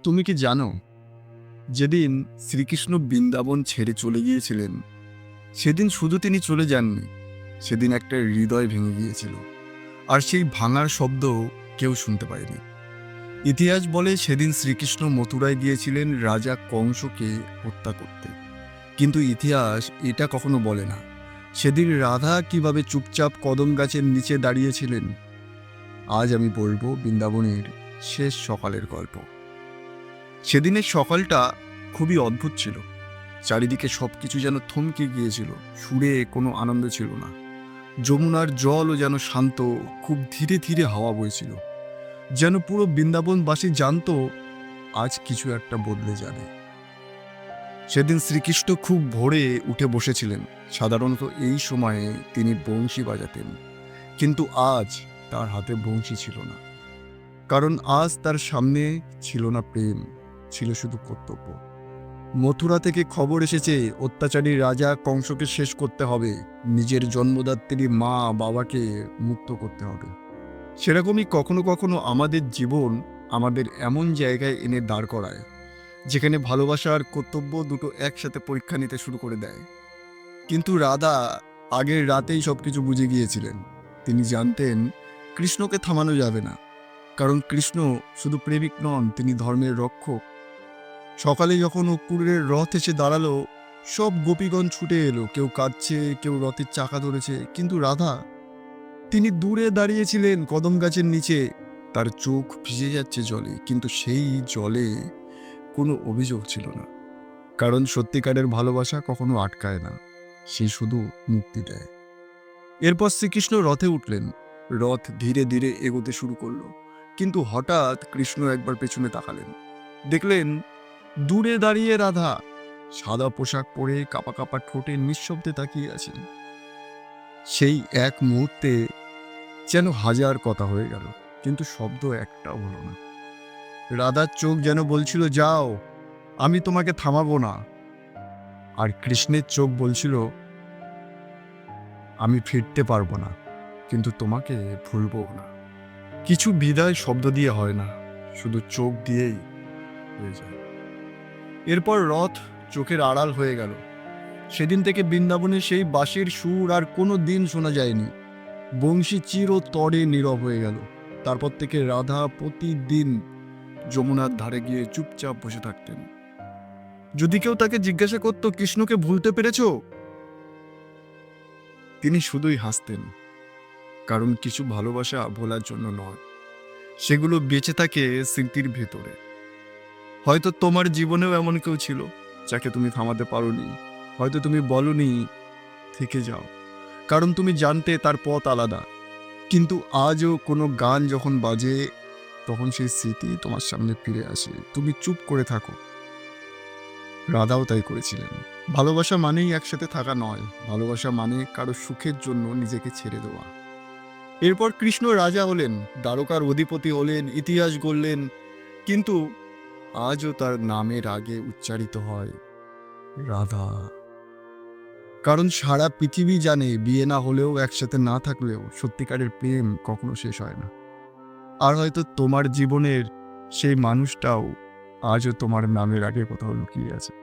তুমি কি জানো, যেদিন শ্রীকৃষ্ণ বৃন্দাবন ছেড়ে চলে গিয়েছিলেন, সেদিন শুধু তিনি চলে যাননি, সেদিন একটা হৃদয় ভেঙে গিয়েছিল। আর সেই ভাঙার শব্দ কেউ শুনতে পায়নি। ইতিহাস বলে সেদিন শ্রীকৃষ্ণ মথুরায় গিয়েছিলেন রাজা কংসকে হত্যা করতে। কিন্তু ইতিহাস এটা কখনো বলে না সেদিন রাধা কিভাবে চুপচাপ কদম গাছের নিচে দাঁড়িয়েছিলেন। আজ আমি বলবো বৃন্দাবনের শেষ সকালের গল্প। সেদিনের সকালটা খুবই অদ্ভুত ছিল। চারিদিকে সবকিছু যেন থমকে গিয়েছিল, সুরে কোনো আনন্দ ছিল না। যমুনার জলও যেন শান্ত, খুব ধীরে ধীরে হাওয়া বইছিল। যেন পুরো বৃন্দাবনবাসী জানতো আজ কিছু একটা বদলে যাবে। সেদিন শ্রীকৃষ্ণ খুব ভোরে উঠে বসেছিলেন। সাধারণত এই সময়ে তিনি বংশী বাজাতেন, কিন্তু আজ তার হাতে বংশী ছিল না। কারণ আজ তার সামনে ছিল না প্রেম, ছিল শুধু কর্তব্য। মথুরা থেকে খবর এসেছে অত্যাচারী রাজা কংসকে শেষ করতে হবে, নিজের জন্মদাত্রী মা বাবাকে মুক্ত করতে হবে। সেরকমই কখনো কখনো আমাদের জীবন আমাদের এমন জায়গায় এনে দাঁড় করায়, যেখানে ভালোবাসা আর কর্তব্য দুটো একসাথে পরীক্ষা নিতে শুরু করে দেয়। কিন্তু রাধা আগের রাতেই সবকিছু বুঝে গিয়েছিলেন। তিনি জানতেন কৃষ্ণকে থামানো যাবে না, কারণ কৃষ্ণ শুধু প্রেমিক নন, তিনি ধর্মের রক্ষক। সকালে যখন অক্রুরের রথ এসে দাঁড়ালো, সব গোপীগণ ছুটে এলো। কেউ কাঁদছে, কেউ রথের চাকা ধরেছে, কিন্তু রাধা, তিনি দূরে দাঁড়িয়েছিলেন কদম গাছের নিচে। তার চোখ ভিজে যাচ্ছে জলে, কিন্তু সেই জলে কোনো অভিযোগ ছিল না। কারণ সত্যিকারের ভালোবাসা কখনো আটকায় না, সে শুধু মুক্তি দেয়। এরপর শ্রীকৃষ্ণ রথে উঠলেন। রথ ধীরে ধীরে এগোতে শুরু করলো, কিন্তু হঠাৎ কৃষ্ণ একবার পেছনে তাকালেন। দেখলেন দূরে দাঁড়িয়ে রাধা, সাদা পোশাক পরে কাপা কাপা ঠোঁটে নিঃশব্দে তাকিয়ে আছেন। সেই এক মুহূর্তে যেন হাজার কথা হয়ে গেল, কিন্তু শব্দ একটাও হলো না। রাধার চোখ যেন বলছিল, যাও, আমি তোমাকে থামাবো না। আর কৃষ্ণের চোখ বলছিল, আমি ফিরতে পারবো না, কিন্তু তোমাকে ভুলবো না। কিছু বিদায় শব্দ দিয়ে হয় না, শুধু চোখ দিয়েই হয়ে যায়। এরপর রথ চোখের আড়াল হয়ে গেল। সেদিন থেকে বৃন্দাবনে সেই বাঁশির সুর আর কোনো দিন শোনা যায়নি। বংশী চিরতরে নীরব হয়ে গেল। তারপর থেকে রাধা প্রতিদিন যমুনার ধারে গিয়ে চুপচাপ বসে থাকতেন। যদি কেউ তাকে জিজ্ঞাসা করত, কৃষ্ণকে ভুলতে পেরেছো, তিনি শুধুই হাসতেন। কারণ কিছু ভালোবাসা ভোলার জন্য নয়, সেগুলো বেঁচে থাকে স্মৃতির ভেতরে। হয়তো তোমার জীবনেও এমন কেউ ছিল যাকে তুমি থামাতে পারোনি। হয়তো তুমি বলনি থেকে যাও, কারণ তুমি জানতে তার পথ আলাদা। কিন্তু আজও কোনো গান যখন বাজে, তখন সেই স্মৃতি তোমার সামনে ফিরে আসে, তুমি চুপ করে থাকো। রাধাও তাই করেছিলেন। ভালোবাসা মানেই একসাথে থাকা নয়, ভালোবাসা মানে কারো সুখের জন্য নিজেকে ছেড়ে দেওয়া। এরপর কৃষ্ণ রাজা হলেন, দ্বারকার অধিপতি হলেন, ইতিহাস গড়লেন। কিন্তু আজও তার নামের আগে উচ্চারিত হয় রাধা। কারণ সারা পৃথিবী জানে, বিয়ে না হলেও, একসাথে না থাকলেও সত্যিকারের প্রেম কখনো শেষ হয় না। আর হয়তো তোমার জীবনের সেই মানুষটাও আজও তোমার নামের আগে কোথাও লুকিয়ে আছে।